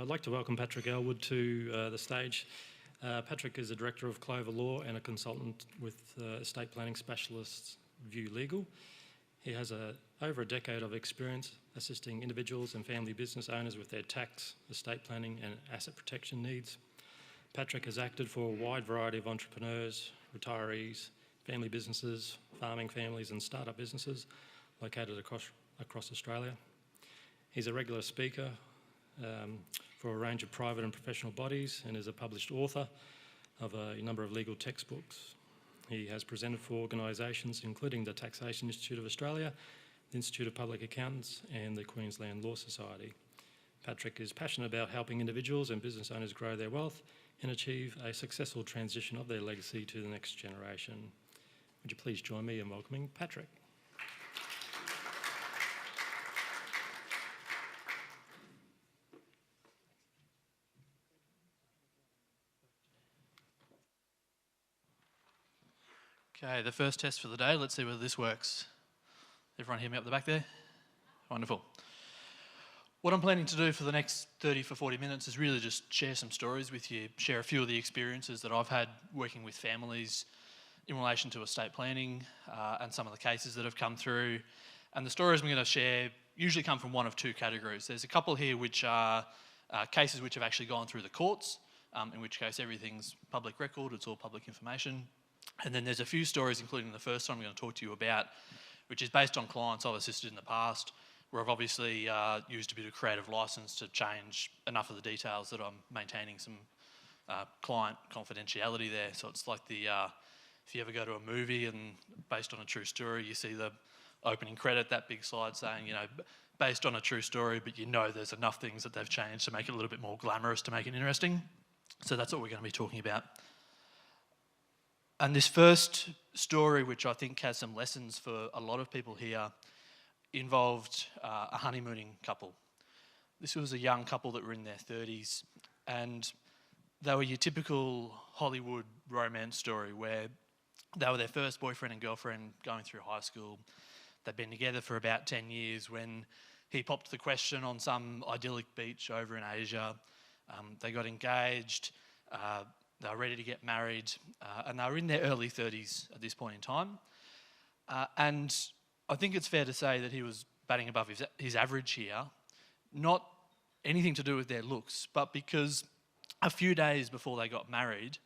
I'd like to welcome Patrick Ellwood to the stage. Patrick is a Director of Clover Law and a consultant with estate planning specialists View Legal. He has over a decade of experience assisting individuals and family business owners with their tax, estate planning and asset protection needs. Patrick has acted for a wide variety of entrepreneurs, retirees, family businesses, farming families and startup businesses located across Australia. He's a regular speaker for a range of private and professional bodies and is a published author of a number of legal textbooks. He has presented for organisations including the Taxation Institute of Australia, the Institute of Public Accountants and the Queensland Law Society. Patrick is passionate about helping individuals and business owners grow their wealth and achieve a successful transition of their legacy to the next generation. Would you please join me in welcoming Patrick? Okay, the first test for the day. Let's see whether this works. Everyone hear me up the back there? Wonderful. What I'm planning to do for the next 30 for 40 minutes is really just share some stories with you, share a few of the experiences that I've had working with families in relation to estate planning and some of the cases that have come through. And the stories I'm going to share usually come from one of two categories. There's a couple here which are cases which have actually gone through the courts, in which case everything's public record, it's all public information. And then there's a few stories, including the first one I'm going to talk to you about, which is based on clients I've assisted in the past, where I've obviously used a bit of creative license to change enough of the details that I'm maintaining some client confidentiality there. So it's like if you ever go to a movie and based on a true story, you see the opening credit, that big slide saying, based on a true story, but there's enough things that they've changed to make it a little bit more glamorous to make it interesting. So that's what we're going to be talking about. And this first story, which I think has some lessons for a lot of people here, involved a honeymooning couple. This was a young couple that were in their 30s, and they were your typical Hollywood romance story where they were their first boyfriend and girlfriend going through high school. They'd been together for about 10 years when he popped the question on some idyllic beach over in Asia. They got engaged. They were ready to get married, and they were in their early 30s at this point in time. And I think it's fair to say that he was batting above his average here, not anything to do with their looks, but because a few days before they got married,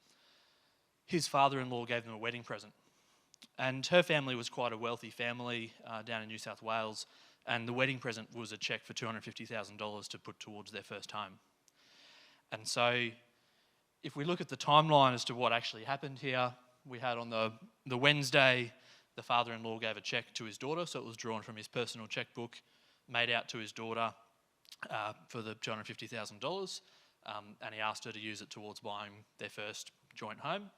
his father-in-law gave them a wedding present. And her family was quite a wealthy family down in New South Wales, and the wedding present was a cheque for $250,000 to put towards their first home. And so if we look at the timeline as to what actually happened here, we had on the Wednesday, the father-in-law gave a cheque to his daughter, so it was drawn from his personal chequebook, made out to his daughter for the $250,000, and he asked her to use it towards buying their first joint home.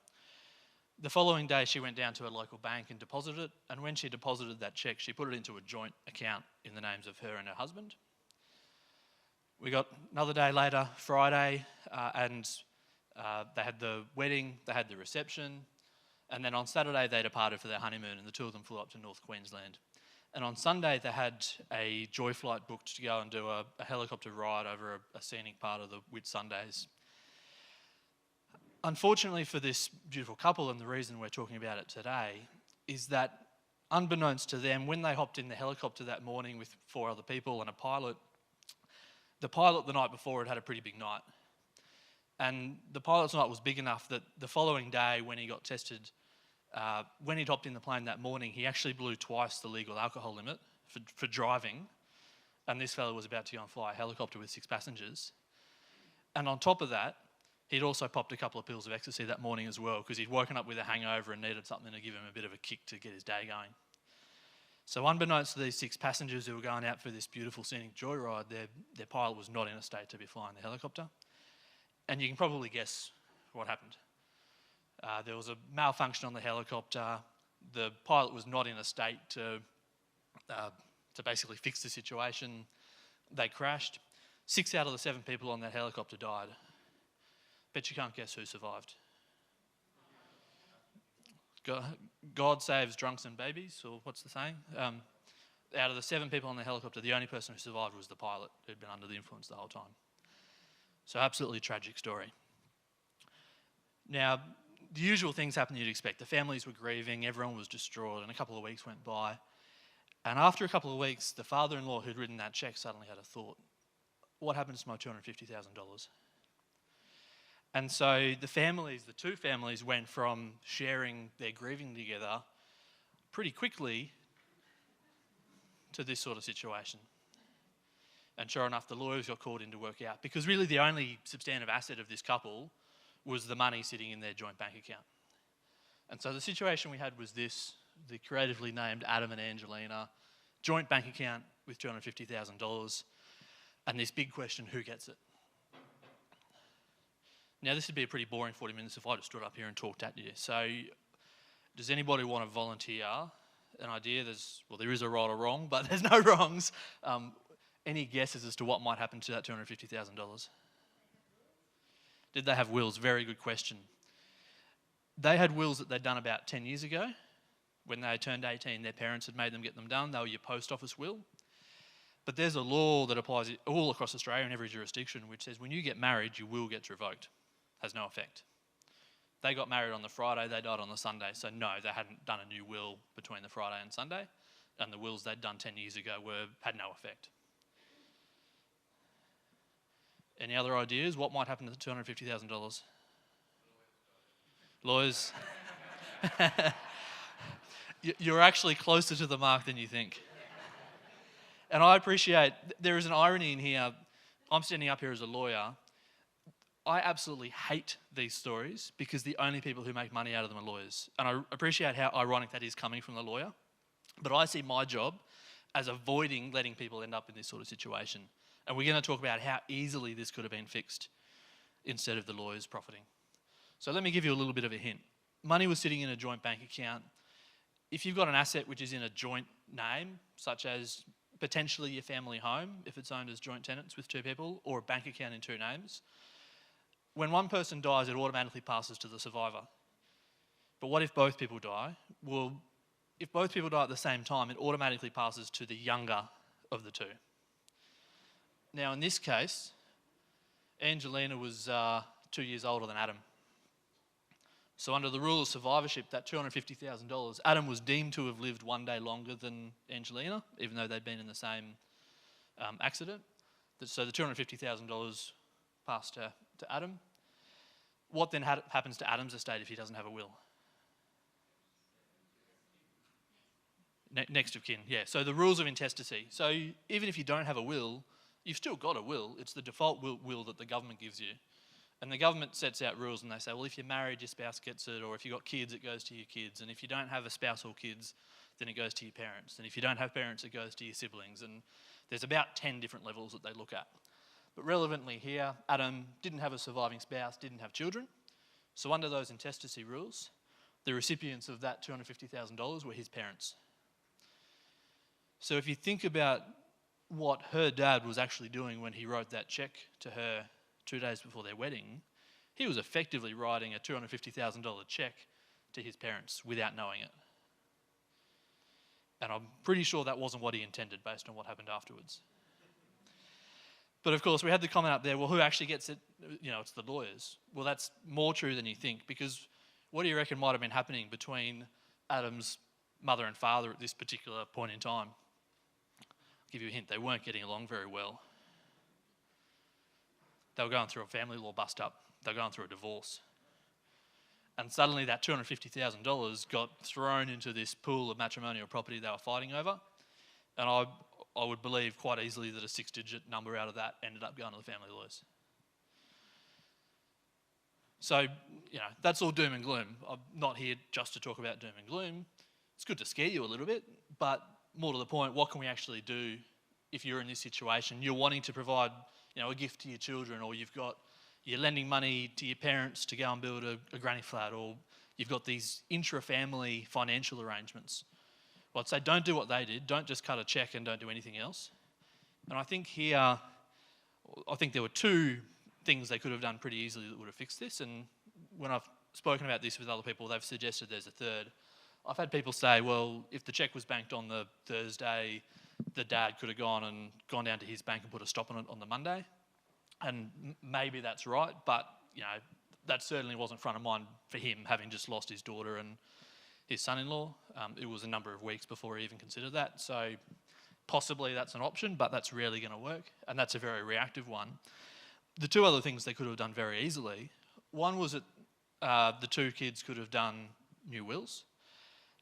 The following day, she went down to a local bank and deposited it, and when she deposited that cheque, she put it into a joint account in the names of her and her husband. We got another day later, Friday, and they had the wedding, they had the reception, and then on Saturday they departed for their honeymoon and the two of them flew up to North Queensland. And on Sunday they had a joy flight booked to go and do a helicopter ride over a scenic part of the Whitsundays. Unfortunately for this beautiful couple, and the reason we're talking about it today, is that unbeknownst to them, when they hopped in the helicopter that morning with 4 other people and a pilot, the pilot the night before had a pretty big night. And the pilot's night was big enough that the following day when he got tested, when he'd hopped in the plane that morning, he actually blew twice the legal alcohol limit for driving. And this fellow was about to go and fly a helicopter with 6 passengers. And on top of that, he'd also popped a couple of pills of ecstasy that morning as well because he'd woken up with a hangover and needed something to give him a bit of a kick to get his day going. So unbeknownst to these 6 passengers who were going out for this beautiful scenic joyride, their pilot was not in a state to be flying the helicopter. And you can probably guess what happened. There was a malfunction on the helicopter. The pilot was not in a state to basically fix the situation. They crashed. 6 out of the 7 people on that helicopter died. Bet you can't guess who survived. God saves drunks and babies, or what's the saying? Out of the 7 people on the helicopter, the only person who survived was the pilot, who'd been under the influence the whole time. So absolutely tragic story. Now, the usual things happened you'd expect. The families were grieving, everyone was distraught, and a couple of weeks went by. And after a couple of weeks, the father-in-law who'd written that cheque suddenly had a thought. What happened to my $250,000? And so the two families went from sharing their grieving together pretty quickly to this sort of situation. And sure enough, the lawyers got called in to work out, because really the only substantive asset of this couple was the money sitting in their joint bank account. And so the situation we had was this: the creatively named Adam and Angelina, joint bank account with $250,000, and this big question, who gets it? Now this would be a pretty boring 40 minutes if I just stood up here and talked at you. So does anybody want to volunteer an idea? There is a right or wrong, but there's no wrongs. Any guesses as to what might happen to that $250,000? Did they have wills? Very good question. They had wills that they'd done about 10 years ago. When they turned 18, their parents had made them get them done. They were your post office will. But there's a law that applies all across Australia in every jurisdiction which says when you get married, your will gets revoked. Has no effect. They got married on the Friday, they died on the Sunday. So no, they hadn't done a new will between the Friday and Sunday. And the wills they'd done 10 years ago had no effect. Any other ideas? What might happen to the $250,000? Lawyers? You're actually closer to the mark than you think. And I appreciate, there is an irony in here. I'm standing up here as a lawyer. I absolutely hate these stories because the only people who make money out of them are lawyers. And I appreciate how ironic that is coming from the lawyer. But I see my job as avoiding letting people end up in this sort of situation. And we're going to talk about how easily this could have been fixed instead of the lawyers profiting. So let me give you a little bit of a hint. Money was sitting in a joint bank account. If you've got an asset which is in a joint name, such as potentially your family home, if it's owned as joint tenants with two people, or a bank account in two names, when one person dies, it automatically passes to the survivor. But what if both people die? Well, if both people die at the same time, it automatically passes to the younger of the two. Now, in this case, Angelina was 2 years older than Adam. So under the rule of survivorship, that $250,000, Adam was deemed to have lived 1 day longer than Angelina, even though they'd been in the same accident. So the $250,000 passed to Adam. What then happens to Adam's estate if he doesn't have a will? Next of kin, yeah. So the rules of intestacy. So even if you don't have a will, you've still got a will. It's the default will that the government gives you. And the government sets out rules and they say, well, if you're married, your spouse gets it, or if you've got kids, it goes to your kids. And if you don't have a spouse or kids, then it goes to your parents. And if you don't have parents, it goes to your siblings. And there's about 10 different levels that they look at. But relevantly here, Adam didn't have a surviving spouse, didn't have children. So under those intestacy rules, the recipients of that $250,000 were his parents. So if you think about what her dad was actually doing when he wrote that cheque to her 2 days before their wedding, he was effectively writing a $250,000 cheque to his parents without knowing it. And I'm pretty sure that wasn't what he intended based on what happened afterwards. But of course, we had the comment up there, well, who actually gets it? You know, it's the lawyers. Well, that's more true than you think, because what do you reckon might have been happening between Adam's mother and father at this particular point in time? I'll give you a hint, they weren't getting along very well. They were going through a family law bust-up. They were going through a divorce. And suddenly that $250,000 got thrown into this pool of matrimonial property they were fighting over. And I would believe quite easily that a 6-digit number out of that ended up going to the family lawyers. So, you know, that's all doom and gloom. I'm not here just to talk about doom and gloom. It's good to scare you a little bit, but more to the point, what can we actually do if you're in this situation? You're wanting to provide, you know, a gift to your children, or you're lending money to your parents to go and build a granny flat, or you've got these intra-family financial arrangements. Well, I'd say don't do what they did. Don't just cut a cheque and don't do anything else. And I think here, there were two things they could have done pretty easily that would have fixed this. And when I've spoken about this with other people, they've suggested there's a third. I've had people say, well, if the cheque was banked on the Thursday, the dad could have gone down to his bank and put a stop on it on the Monday. And maybe that's right, but that certainly wasn't front of mind for him, having just lost his daughter and his son-in-law. It was a number of weeks before he even considered that. So possibly that's an option, but that's rarely going to work, and that's a very reactive one. The two other things they could have done very easily, one was that the two kids could have done new wills.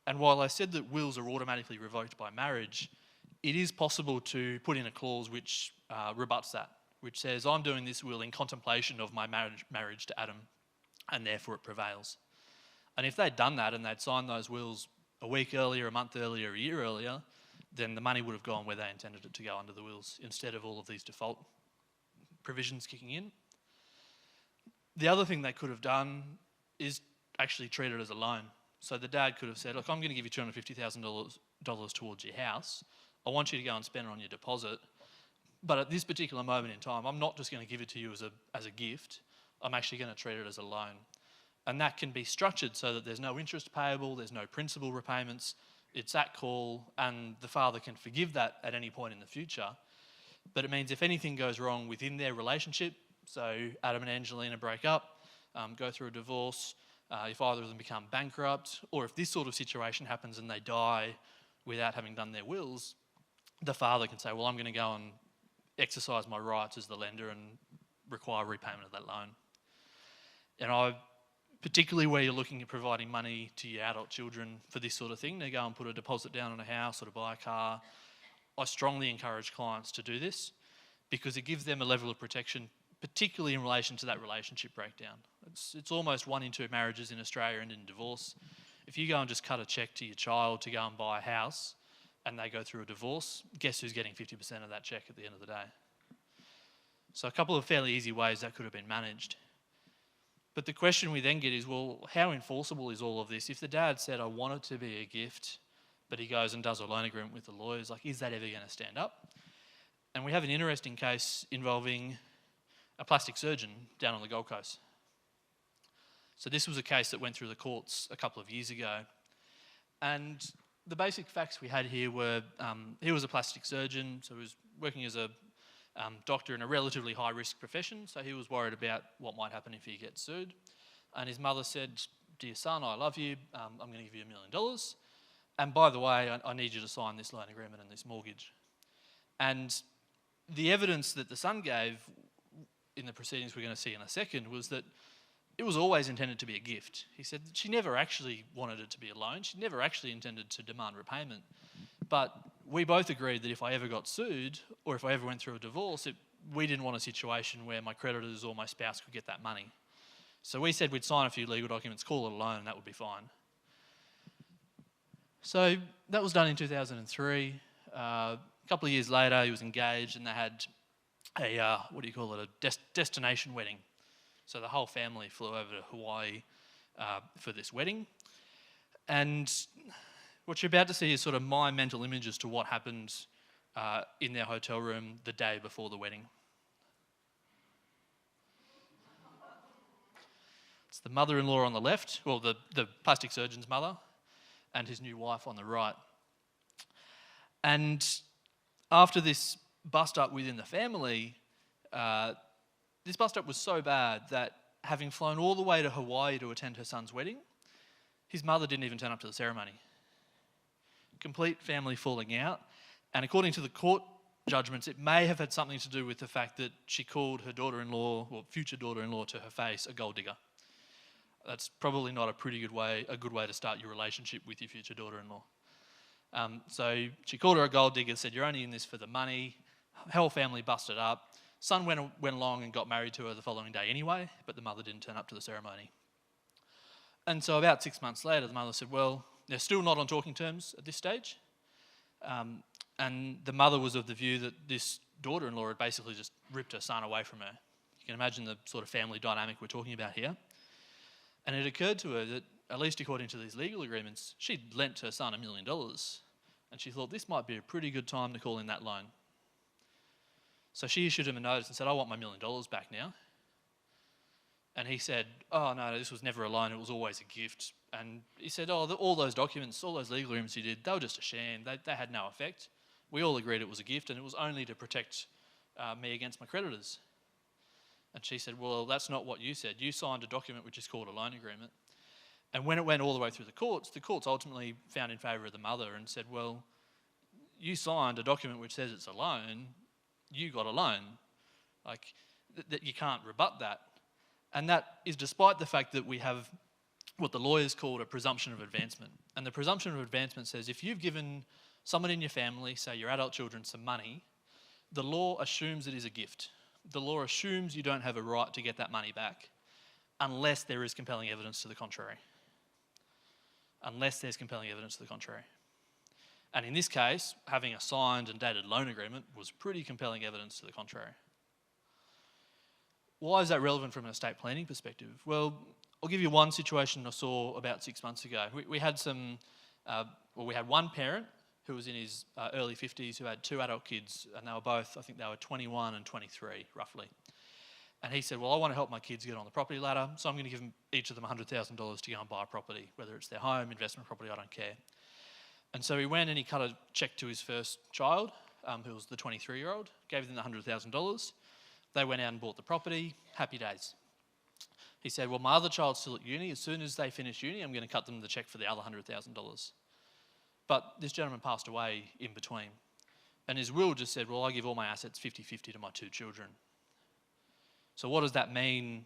And while I said that wills are automatically revoked by marriage, it is possible to put in a clause which rebuts that, which says, I'm doing this will in contemplation of my marriage to Adam, and therefore it prevails. And if they'd done that and they'd signed those wills a week earlier, a month earlier, a year earlier, then the money would have gone where they intended it to go under the wills, instead of all of these default provisions kicking in. The other thing they could have done is actually treat it as a loan. So the dad could have said, look, I'm going to give you $250,000 towards your house. I want you to go and spend it on your deposit. But at this particular moment in time, I'm not just going to give it to you as a gift. I'm actually going to treat it as a loan. And that can be structured so that there's no interest payable, there's no principal repayments, it's at call, and the father can forgive that at any point in the future. But it means if anything goes wrong within their relationship, so Adam and Angelina break up, go through a divorce, if either of them become bankrupt, or if this sort of situation happens and they die without having done their wills, the father can say, well, I'm going to go and exercise my rights as the lender and require repayment of that loan. And particularly where you're looking at providing money to your adult children for this sort of thing, they go and put a deposit down on a house or to buy a car. I strongly encourage clients to do this because it gives them a level of protection, particularly in relation to that relationship breakdown. It's almost 1 in 2 marriages in Australia and in divorce. If you go and just cut a cheque to your child to go and buy a house and they go through a divorce, guess who's getting 50% of that cheque at the end of the day? So a couple of fairly easy ways that could have been managed. But the question we then get is, well, how enforceable is all of this? If the dad said, I want it to be a gift, but he goes and does a loan agreement with the lawyers, is that ever going to stand up? And we have an interesting case involving a plastic surgeon down on the Gold Coast. So this was a case that went through the courts a couple of years ago. And the basic facts we had here were, he was a plastic surgeon, so he was working as a doctor in a relatively high-risk profession, so he was worried about what might happen if he gets sued. And his mother said, dear son, I love you, I'm going to give you $1 million. And by the way, I need you to sign this loan agreement and this mortgage. And the evidence that the son gave in the proceedings we're going to see in a second was that it was always intended to be a gift. He said that she never actually wanted it to be a loan. She never actually intended to demand repayment. But we both agreed that if I ever got sued or if I ever went through a divorce, we didn't want a situation where my creditors or my spouse could get that money. So we said we'd sign a few legal documents, call it a loan, and that would be fine. So that was done in 2003. A couple of years later, he was engaged and they had a destination wedding. So the whole family flew over to Hawaii for this wedding. And what you're about to see is sort of my mental image as to what happened in their hotel room the day before the wedding. It's the mother-in-law on the left, well, the plastic surgeon's mother, and his new wife on the right. And after this bust-up within the family, this bust-up was so bad that having flown all the way to Hawaii to attend her son's wedding, his mother didn't even turn up to the ceremony. Complete family falling out. And according to the court judgments, it may have had something to do with the fact that she called her daughter-in-law, or future daughter-in-law, to her face a gold digger. That's probably not a good way to start your relationship with your future daughter-in-law. So she called her a gold digger, said, you're only in this for the money. Whole family busted up. Son went along and got married to her the following day anyway, but the mother didn't turn up to the ceremony. And so about 6 months later, the mother said, well, they're still not on talking terms at this stage. And the mother was of the view that this daughter-in-law had basically just ripped her son away from her. You can imagine the sort of family dynamic we're talking about here. And it occurred to her that, at least according to these legal agreements, she'd lent her son $1 million. And she thought this might be a pretty good time to call in that loan. So she issued him a notice and said, I want my $1 million back now. And he said, oh, no, this was never a loan, it was always a gift. And he said, all those documents, all those legal agreements you did, they were just a sham, they had no effect. We all agreed it was a gift and it was only to protect me against my creditors. And she said, well, that's not what you said. You signed a document which is called a loan agreement. And when it went all the way through the courts ultimately found in favour of the mother and said, well, you signed a document which says it's a loan, you got a loan. Like, that you can't rebut that. And that is despite the fact that we have what the lawyers called a presumption of advancement. And the presumption of advancement says if you've given someone in your family, say your adult children, some money, the law assumes it is a gift. The law assumes you don't have a right to get that money back unless there is compelling evidence to the contrary. Unless there's compelling evidence to the contrary. And in this case, having a signed and dated loan agreement was pretty compelling evidence to the contrary. Why is that relevant from an estate planning perspective? Well, I'll give you one situation I saw about 6 months ago. We had one parent who was in his early 50s who had two adult kids, and they were both, I think they were 21 and 23, roughly. And he said, well, I want to help my kids get on the property ladder, so I'm going to give them, each of them $100,000 to go and buy a property, whether it's their home, investment property, I don't care. And so he went and he cut a cheque to his first child, who was the 23-year-old, gave them the $100,000. They went out and bought the property, happy days. He said, well, my other child's still at uni. As soon as they finish uni, I'm going to cut them the cheque for the other $100,000. But this gentleman passed away in between. And his will just said, well, I give all my assets 50-50 to my two children. So what does that mean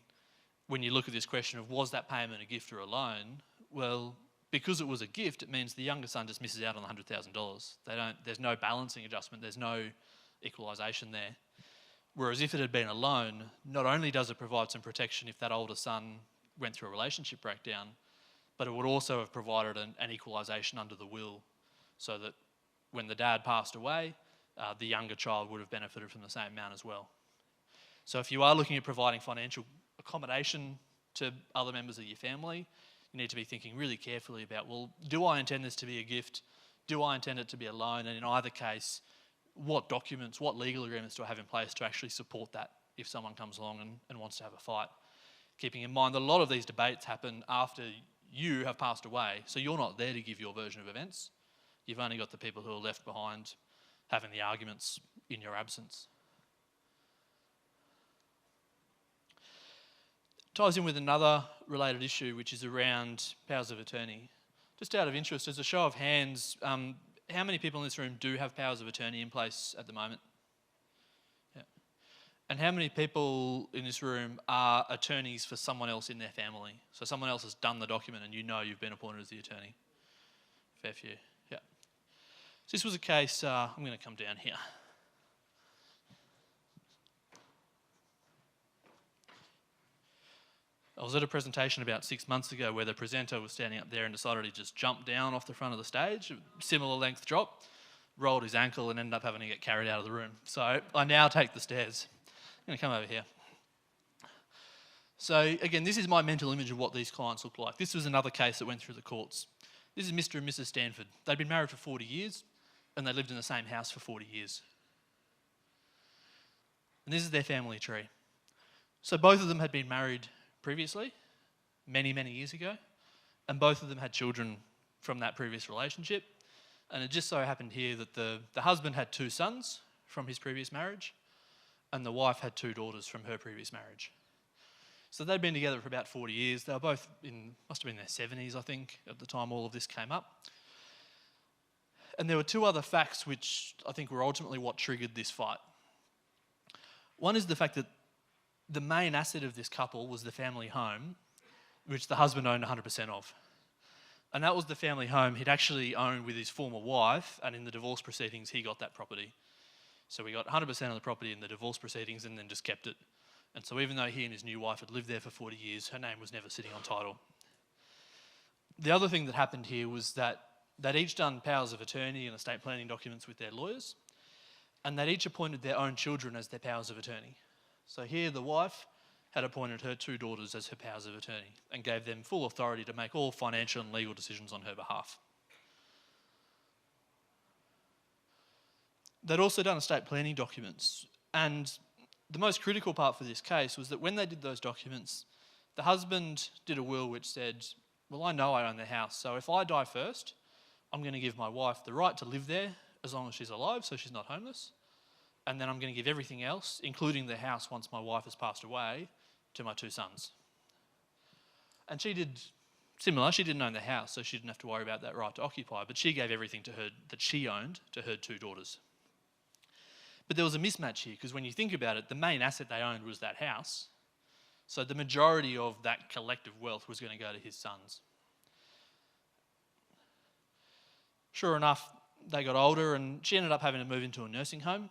when you look at this question of was that payment a gift or a loan? Well, because it was a gift, it means the younger son just misses out on the $100,000. There's no balancing adjustment, there's no equalisation there. Whereas if it had been a loan, not only does it provide some protection if that older son went through a relationship breakdown, but it would also have provided an equalisation under the will so that when the dad passed away, the younger child would have benefited from the same amount as well. So if you are looking at providing financial accommodation to other members of your family, you need to be thinking really carefully about, well, do I intend this to be a gift? Do I intend it to be a loan? And in either case, what documents, what legal agreements do I have in place to actually support that if someone comes along and wants to have a fight? Keeping in mind that a lot of these debates happen after you have passed away, so you're not there to give your version of events. You've only got the people who are left behind having the arguments in your absence. Ties in with another related issue, which is around powers of attorney. Just out of interest, as a show of hands, how many people in this room do have powers of attorney in place at the moment? Yeah. And how many people in this room are attorneys for someone else in their family? So someone else has done the document and you know you've been appointed as the attorney. Fair few, yeah. So this was a case, I'm going to come down here. I was at a presentation about 6 months ago where the presenter was standing up there and decided to just jump down off the front of the stage, similar length drop, rolled his ankle and ended up having to get carried out of the room. So I now take the stairs. I'm going to come over here. So again, this is my mental image of what these clients look like. This was another case that went through the courts. This is Mr. and Mrs. Stanford. They'd been married for 40 years and they lived in the same house for 40 years. And this is their family tree. So both of them had been married previously, many, many years ago, and both of them had children from that previous relationship. And it just so happened here that the husband had two sons from his previous marriage, and the wife had two daughters from her previous marriage. So they'd been together for about 40 years. They were both must have been in their 70s, I think, at the time all of this came up. And there were two other facts which I think were ultimately what triggered this fight. One is the fact that the main asset of this couple was the family home, which the husband owned 100% of. And that was the family home he'd actually owned with his former wife, and in the divorce proceedings, he got that property. So we got 100% of the property in the divorce proceedings and then just kept it. And so even though he and his new wife had lived there for 40 years, her name was never sitting on title. The other thing that happened here was that they'd each done powers of attorney and estate planning documents with their lawyers, and they'd each appointed their own children as their powers of attorney. So here the wife had appointed her two daughters as her powers of attorney and gave them full authority to make all financial and legal decisions on her behalf. They'd also done estate planning documents, and the most critical part for this case was that when they did those documents, the husband did a will which said, well, I know I own the house, so if I die first, I'm going to give my wife the right to live there as long as she's alive, so she's not homeless, and then I'm going to give everything else, including the house once my wife has passed away, to my 2 sons. And she did similar. She didn't own the house, so she didn't have to worry about that right to occupy, but she gave everything to her that she owned to her 2 daughters. But there was a mismatch here, because when you think about it, the main asset they owned was that house. So the majority of that collective wealth was going to go to his sons. Sure enough, they got older and she ended up having to move into a nursing home.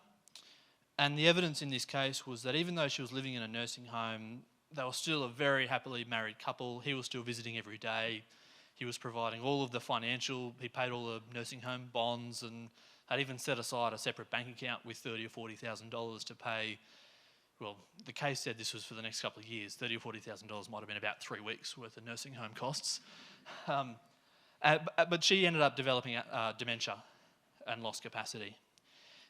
And the evidence in this case was that even though she was living in a nursing home, they were still a very happily married couple. He was still visiting every day. He was providing all of the financial, he paid all the nursing home bonds and had even set aside a separate bank account with $30,000 or $40,000 to pay. Well, the case said this was for the next couple of years. $30,000 or $40,000 might have been about 3 weeks worth of nursing home costs. But she ended up developing dementia and lost capacity.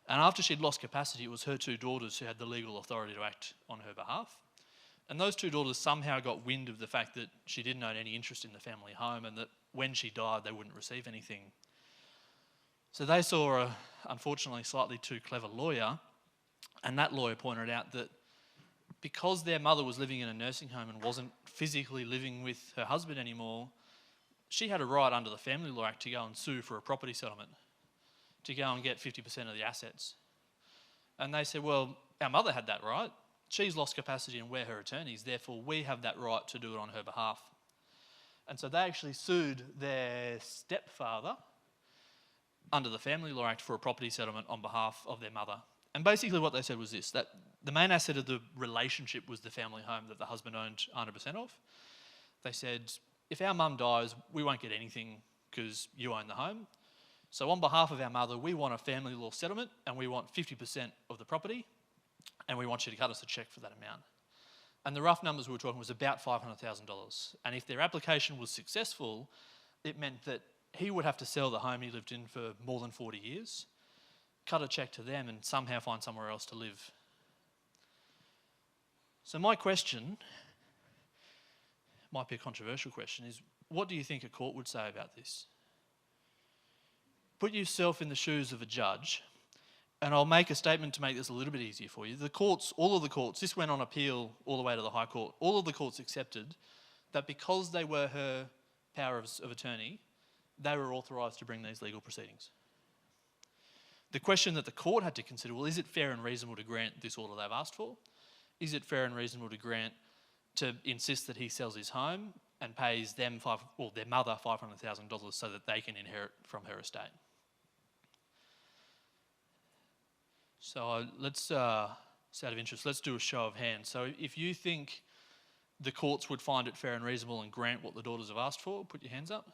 And after she'd lost capacity, it was her 2 daughters who had the legal authority to act on her behalf. And those 2 daughters somehow got wind of the fact that she didn't own any interest in the family home and that when she died, they wouldn't receive anything. So they saw a, unfortunately, slightly too clever lawyer, and that lawyer pointed out that because their mother was living in a nursing home and wasn't physically living with her husband anymore, she had a right under the Family Law Act to go and sue for a property settlement, to go and get 50% of the assets. And they said, well, our mother had that right. She's lost capacity and we're her attorneys, therefore we have that right to do it on her behalf. And so they actually sued their stepfather under the Family Law Act for a property settlement on behalf of their mother. And basically what they said was this, that the main asset of the relationship was the family home that the husband owned 100% of. They said, if our mum dies, we won't get anything because you own the home. So on behalf of our mother, we want a family law settlement and we want 50% of the property and we want you to cut us a cheque for that amount. And the rough numbers we were talking was about $500,000. And if their application was successful, it meant that he would have to sell the home he lived in for more than 40 years, cut a cheque to them and somehow find somewhere else to live. So my question, might be a controversial question, is what do you think a court would say about this? Put yourself in the shoes of a judge, and I'll make a statement to make this a little bit easier for you. The courts, all of the courts, this went on appeal all the way to the High Court, all of the courts accepted that because they were her power of attorney, they were authorised to bring these legal proceedings. The question that the court had to consider, well, is it fair and reasonable to grant this order they've asked for? Is it fair and reasonable to insist that he sells his home and pays them their mother $500,000 so that they can inherit from her estate? So let's, out of interest, let's do a show of hands. So if you think the courts would find it fair and reasonable and grant what the daughters have asked for, put your hands up.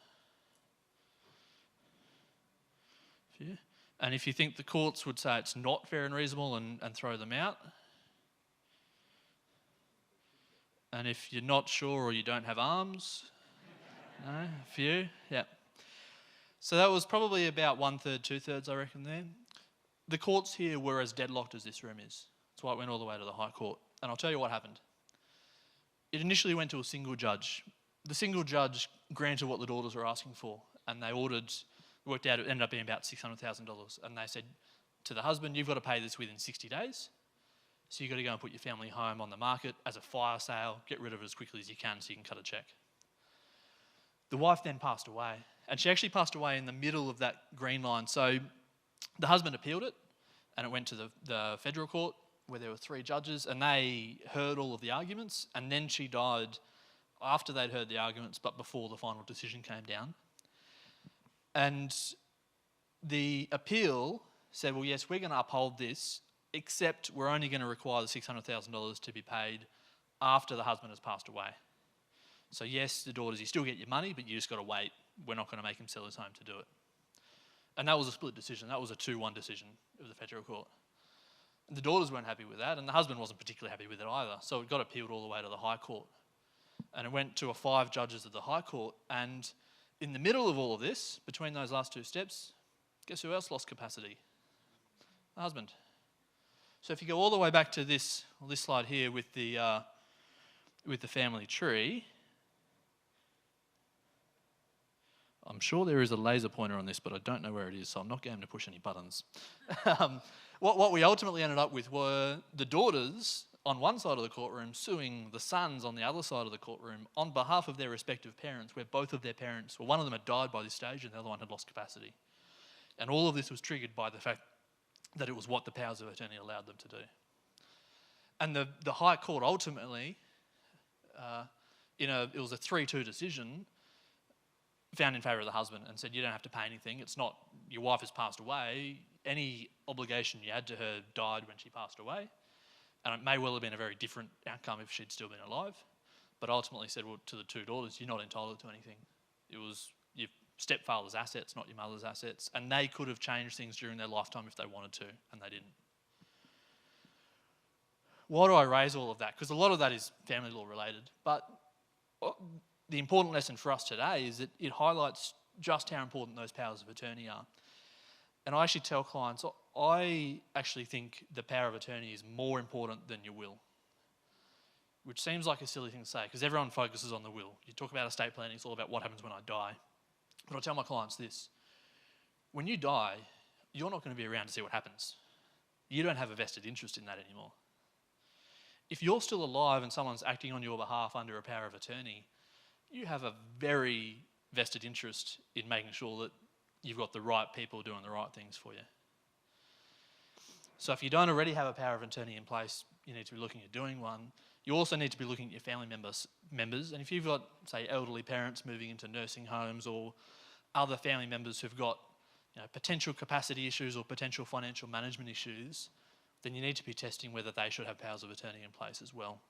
And if you think the courts would say it's not fair and reasonable and throw them out. And if you're not sure or you don't have arms, no, a few, yeah. So that was probably about 1/3, 2/3, I reckon there. The courts here were as deadlocked as this room is. That's why it went all the way to the High Court. And I'll tell you what happened. It initially went to a single judge. The single judge granted what the daughters were asking for, and they worked out, it ended up being about $600,000. And they said to the husband, you've got to pay this within 60 days. So you've got to go and put your family home on the market as a fire sale, get rid of it as quickly as you can so you can cut a cheque. The wife then passed away, and she actually passed away in the middle of that green line. So the husband appealed it, and it went to the federal court where there were 3 judges, and they heard all of the arguments, and then she died after they'd heard the arguments, but before the final decision came down. And the appeal said, well, yes, we're going to uphold this, except we're only going to require the $600,000 to be paid after the husband has passed away. So yes, the daughters, you still get your money, but you just got to wait. We're not going to make him sell his home to do it. And that was a split decision. That was a 2-1 decision of the federal court. And the daughters weren't happy with that, and the husband wasn't particularly happy with it either. So it got appealed all the way to the High Court. And it went to 5 judges of the High Court. And in the middle of all of this, between those last 2 steps, guess who else lost capacity? The husband. So if you go all the way back to this slide here with the family tree, I'm sure there is a laser pointer on this, but I don't know where it is, so I'm not going to push any buttons. What we ultimately ended up with were the daughters on one side of the courtroom suing the sons on the other side of the courtroom on behalf of their respective parents, where both of their parents, well, one of them had died by this stage and the other one had lost capacity. And all of this was triggered by the fact that it was what the powers of attorney allowed them to do. And the High Court ultimately, it was a 3-2 decision, found in favour of the husband and said, you don't have to pay anything. It's not, your wife has passed away. Any obligation you had to her died when she passed away. And it may well have been a very different outcome if she'd still been alive. But ultimately said, well, to the two daughters, you're not entitled to anything. It was your stepfather's assets, not your mother's assets. And they could have changed things during their lifetime if they wanted to, and they didn't. Why do I raise all of that? Because a lot of that is family law related. But the important lesson for us today is that it highlights just how important those powers of attorney are. And I actually tell clients, I actually think the power of attorney is more important than your will, which seems like a silly thing to say because everyone focuses on the will. You talk about estate planning, it's all about what happens when I die. But I tell my clients this, when you die, you're not going to be around to see what happens. You don't have a vested interest in that anymore. If you're still alive and someone's acting on your behalf under a power of attorney, you have a very vested interest in making sure that you've got the right people doing the right things for you. So if you don't already have a power of attorney in place, you need to be looking at doing one. You also need to be looking at your family members. And if you've got, say, elderly parents moving into nursing homes or other family members who've got potential capacity issues or potential financial management issues, then you need to be testing whether they should have powers of attorney in place as well.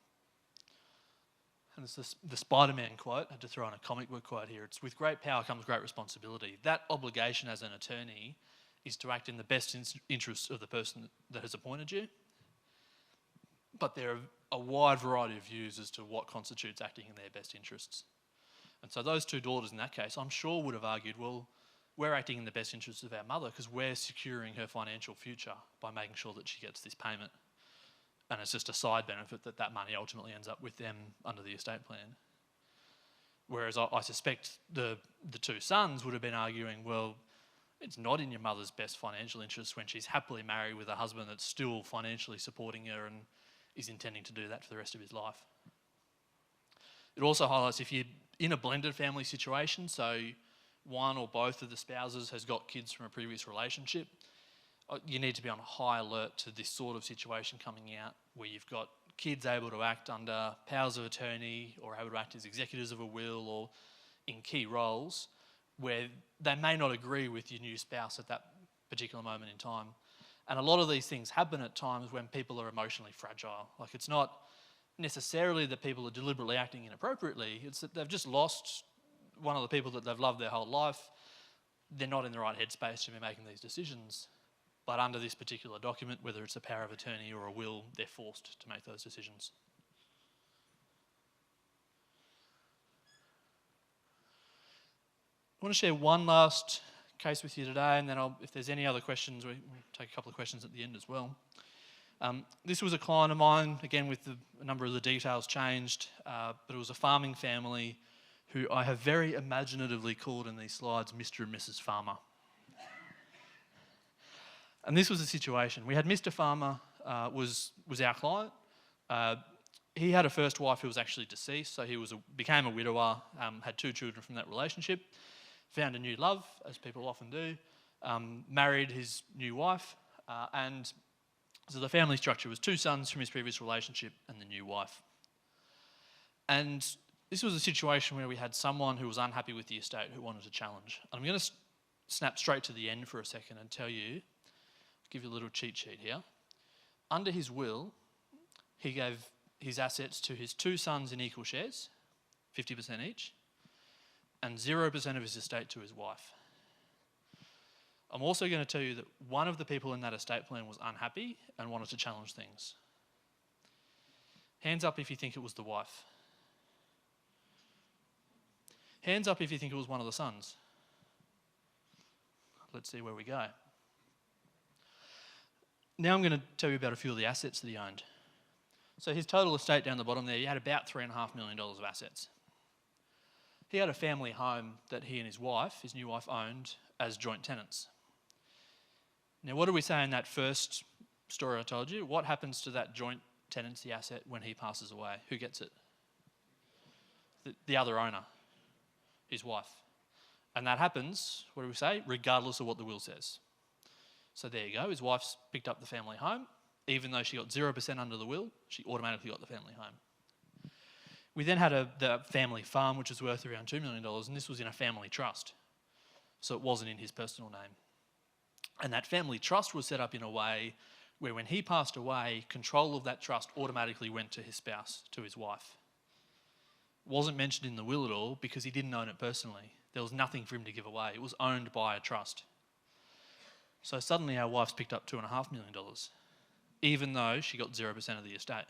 And it's the Spider-Man quote. I had to throw in a comic book quote here. It's, with great power comes great responsibility. That obligation as an attorney is to act in the best interests of the person that has appointed you. But there are a wide variety of views as to what constitutes acting in their best interests. And so those two daughters in that case, I'm sure would have argued, well, we're acting in the best interests of our mother because we're securing her financial future by making sure that she gets this payment. And it's just a side benefit that money ultimately ends up with them under the estate plan. Whereas I suspect the two sons would have been arguing, well, it's not in your mother's best financial interest when she's happily married with a husband that's still financially supporting her and is intending to do that for the rest of his life. It also highlights if you're in a blended family situation, so one or both of the spouses has got kids from a previous relationship, you need to be on high alert to this sort of situation coming out where you've got kids able to act under powers of attorney or able to act as executors of a will or in key roles where they may not agree with your new spouse at that particular moment in time. And a lot of these things happen at times when people are emotionally fragile. Like, it's not necessarily that people are deliberately acting inappropriately, it's that they've just lost one of the people that they've loved their whole life. They're not in the right headspace to be making these decisions. But under this particular document, whether it's a power of attorney or a will, they're forced to make those decisions. I want to share one last case with you today, and then if there's any other questions, we'll take a couple of questions at the end as well. This was a client of mine, again with a number of the details changed, but it was a farming family who I have very imaginatively called in these slides Mr. and Mrs. Farmer. And this was the situation. We had Mr. Farmer was our client. He had a first wife who was actually deceased, so he became a widower, had 2 children from that relationship, found a new love, as people often do, married his new wife, and so the family structure was 2 sons from his previous relationship and the new wife. And this was a situation where we had someone who was unhappy with the estate who wanted to challenge. And I'm going to snap straight to the end for a second and tell you, give you a little cheat sheet here. Under his will, he gave his assets to his 2 sons in equal shares, 50% each, and 0% of his estate to his wife. I'm also going to tell you that one of the people in that estate plan was unhappy and wanted to challenge things. Hands up if you think it was the wife. Hands up if you think it was one of the sons. Let's see where we go. Now I'm going to tell you about a few of the assets that he owned. So his total estate down the bottom there, he had about $3.5 million of assets. He had a family home that he and his wife, his new wife, owned as joint tenants. Now, what do we say in that first story I told you? What happens to that joint tenancy asset when he passes away? Who gets it? The other owner, his wife. And that happens, what do we say? Regardless of what the will says. So there you go, his wife's picked up the family home. Even though she got 0% under the will, she automatically got the family home. We then had the family farm, which was worth around $2 million, and this was in a family trust. So it wasn't in his personal name. And that family trust was set up in a way where when he passed away, control of that trust automatically went to his spouse, to his wife. It wasn't mentioned in the will at all because he didn't own it personally. There was nothing for him to give away. It was owned by a trust. So suddenly our wife's picked up $2.5 million, even though she got 0% of the estate.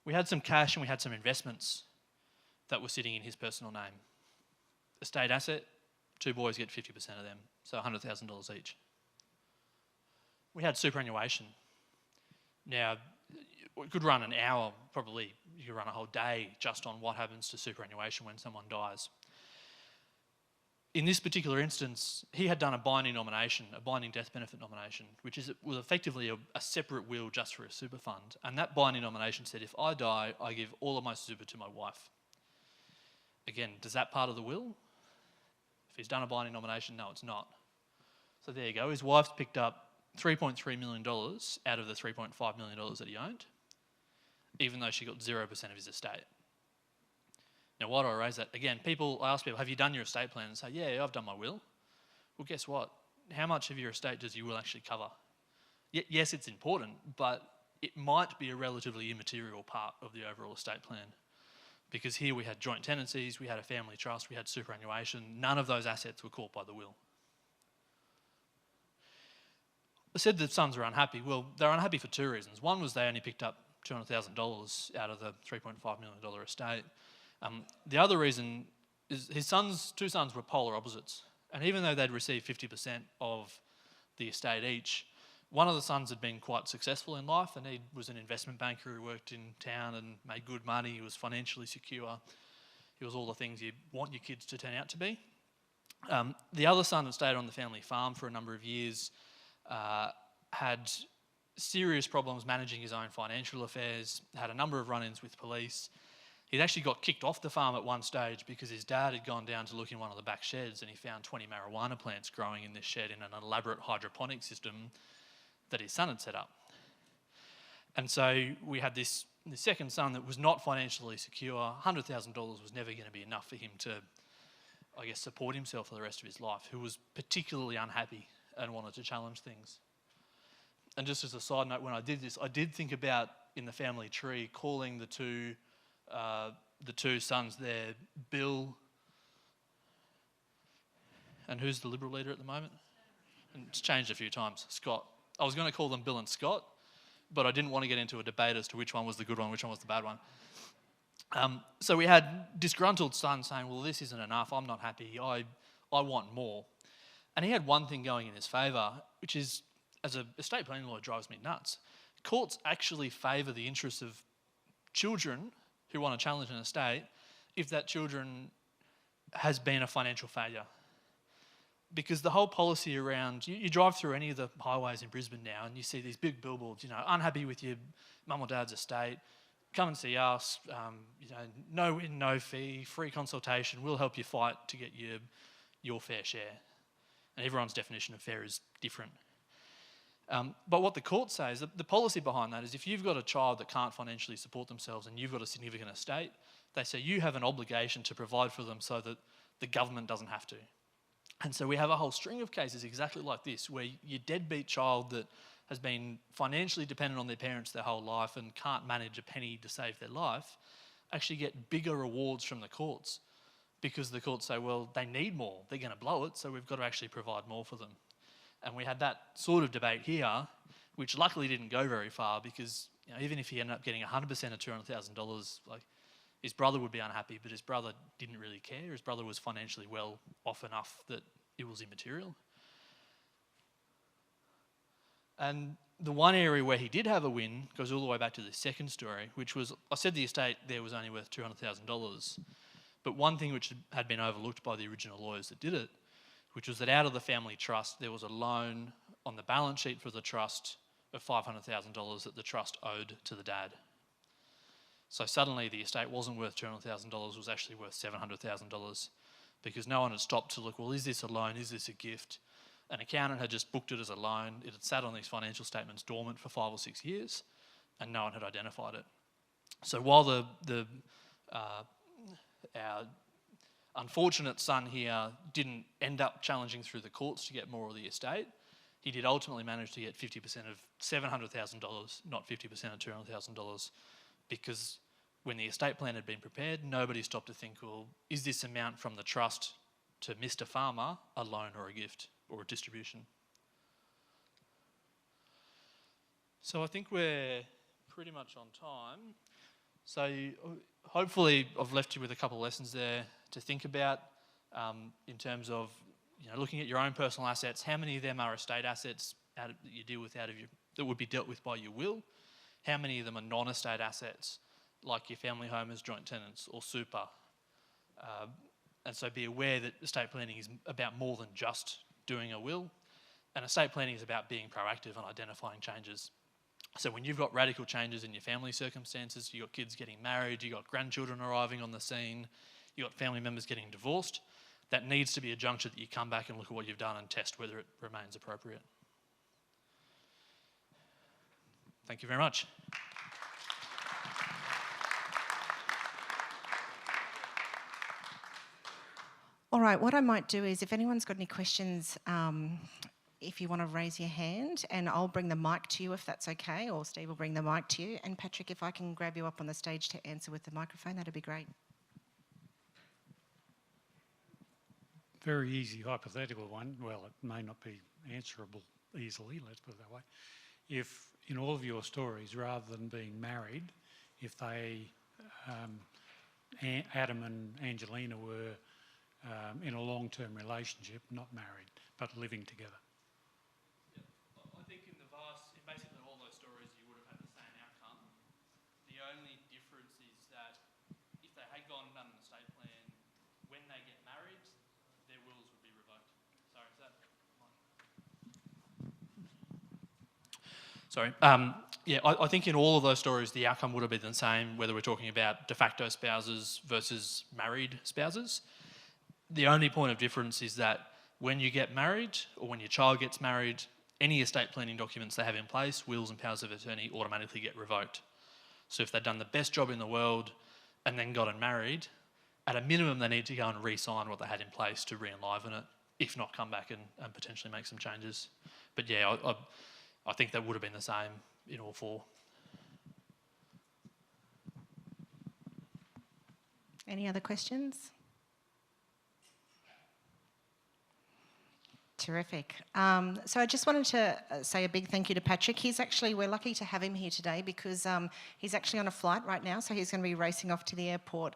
We had some cash and we had some investments that were sitting in his personal name. Estate asset, 2 boys get 50% of them, so $100,000 each. We had superannuation. Now, we could run an hour, probably you could run a whole day just on what happens to superannuation when someone dies. In this particular instance, he had done a binding nomination, a binding death benefit nomination, which was effectively a separate will just for a super fund. And that binding nomination said, if I die, I give all of my super to my wife. Again, does that part of the will? If he's done a binding nomination, no, it's not. So there you go. His wife's picked up $3.3 million out of the $3.5 million that he owned, even though she got 0% of his estate. Now, why do I raise that? Again, I ask people, have you done your estate plan? And say, yeah, I've done my will. Well, guess what? How much of your estate does your will actually cover? Yes, it's important, but it might be a relatively immaterial part of the overall estate plan. Because here we had joint tenancies, we had a family trust, we had superannuation. None of those assets were caught by the will. I said the sons are unhappy. Well, they're unhappy for 2 reasons. One was they only picked up $200,000 out of the $3.5 million estate. The other reason is his 2 sons were polar opposites. And even though they'd received 50% of the estate each, one of the sons had been quite successful in life, and he was an investment banker who worked in town and made good money. He was financially secure. He was all the things you want your kids to turn out to be. The other son had stayed on the family farm for a number of years, had serious problems managing his own financial affairs, had a number of run-ins with police. He'd actually got kicked off the farm at one stage because his dad had gone down to look in one of the back sheds and he found 20 marijuana plants growing in this shed in an elaborate hydroponic system that his son had set up. And so we had the second son that was not financially secure. $100,000 was never going to be enough for him to, I guess, support himself for the rest of his life, who was particularly unhappy and wanted to challenge things. And just as a side note, when I did this, I did think about, in the family tree, calling the two sons there, Bill, and who's the Liberal leader at the moment? And it's changed a few times, Scott. I was going to call them Bill and Scott, but I didn't want to get into a debate as to which one was the good one, which one was the bad one. So we had disgruntled sons saying, well, this isn't enough, I'm not happy, I want more. And he had one thing going in his favour, which is, as an estate planning lawyer, drives me nuts. Courts actually favour the interests of children who want to challenge an estate if that children has been a financial failure. Because the whole policy around, you drive through any of the highways in Brisbane now and you see these big billboards, unhappy with your mum or dad's estate, come and see us, no win, no fee, free consultation, we'll help you fight to get your fair share. And everyone's definition of fair is different. But what the court says, the policy behind that is if you've got a child that can't financially support themselves and you've got a significant estate, they say you have an obligation to provide for them so that the government doesn't have to. And so we have a whole string of cases exactly like this, where your deadbeat child that has been financially dependent on their parents their whole life and can't manage a penny to save their life, actually get bigger rewards from the courts because the courts say, well, they need more, they're going to blow it, so we've got to actually provide more for them. And we had that sort of debate here, which luckily didn't go very far because even if he ended up getting 100% of $200,000, his brother would be unhappy, but his brother didn't really care. His brother was financially well off enough that it was immaterial. And the one area where he did have a win goes all the way back to the second story, which was, I said the estate there was only worth $200,000, But one thing which had been overlooked by the original lawyers that did it, which was that out of the family trust, there was a loan on the balance sheet for the trust of $500,000 that the trust owed to the dad. So suddenly the estate wasn't worth $200,000, it was actually worth $700,000 because no one had stopped to look, well, is this a loan, is this a gift? An accountant had just booked it as a loan, it had sat on these financial statements dormant for 5 or 6 years, and no one had identified it. So while our unfortunate son here didn't end up challenging through the courts to get more of the estate, he did ultimately manage to get 50% of $700,000, not 50% of $200,000, because when the estate plan had been prepared, nobody stopped to think, well, is this amount from the trust to Mr. Farmer a loan or a gift or a distribution? So I think we're pretty much on time. So hopefully I've left you with a couple of lessons there to think about in terms of looking at your own personal assets. How many of them are estate assets that you deal with that would be dealt with by your will? How many of them are non-estate assets, like your family home as joint tenants or super? And so be aware that estate planning is about more than just doing a will, and estate planning is about being proactive and identifying changes. So when you've got radical changes in your family circumstances, you've got kids getting married, you've got grandchildren arriving on the scene, you've got family members getting divorced, that needs to be a juncture that you come back and look at what you've done and test whether it remains appropriate. Thank you very much. All right, what I might do is if anyone's got any questions, if you want to raise your hand, and I'll bring the mic to you if that's okay, or Steve will bring the mic to you. And Patrick, if I can grab you up on the stage to answer with the microphone, that'd be great. Very easy hypothetical one. Well, it may not be answerable easily, let's put it that way. If in all of your stories, rather than being married, if they, Adam and Angelina were in a long-term relationship, not married, but living together. I think in basically all those stories, you would have had the same outcome. The only difference is that if they had gone and done an estate plan, when they get married, their wills would be revoked. Sorry, is that mine? Sorry. I think in all of those stories, the outcome would have been the same, whether we're talking about de facto spouses versus married spouses. The only point of difference is that when you get married or when your child gets married, any estate planning documents they have in place, wills and powers of attorney, automatically get revoked. So if they've done the best job in the world and then gotten married, at a minimum they need to go and re-sign what they had in place to re-enliven it, if not come back and potentially make some changes. But yeah, I think that would have been the same in all four. Any other questions? Terrific. So I just wanted to say a big thank you to Patrick. We're lucky to have him here today because he's actually on a flight right now, so he's going to be racing off to the airport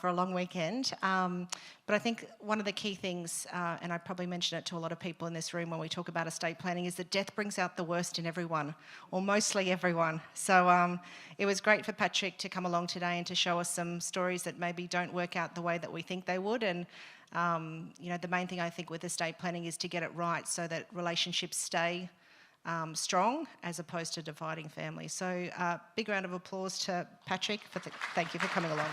for a long weekend. But I think one of the key things, and I probably mention it to a lot of people in this room when we talk about estate planning, is that death brings out the worst in everyone, or mostly everyone. So it was great for Patrick to come along today and to show us some stories that maybe don't work out the way that we think they would. And the main thing I think with estate planning is to get it right so that relationships stay strong as opposed to dividing families. So big round of applause to Patrick. Thank you for coming along.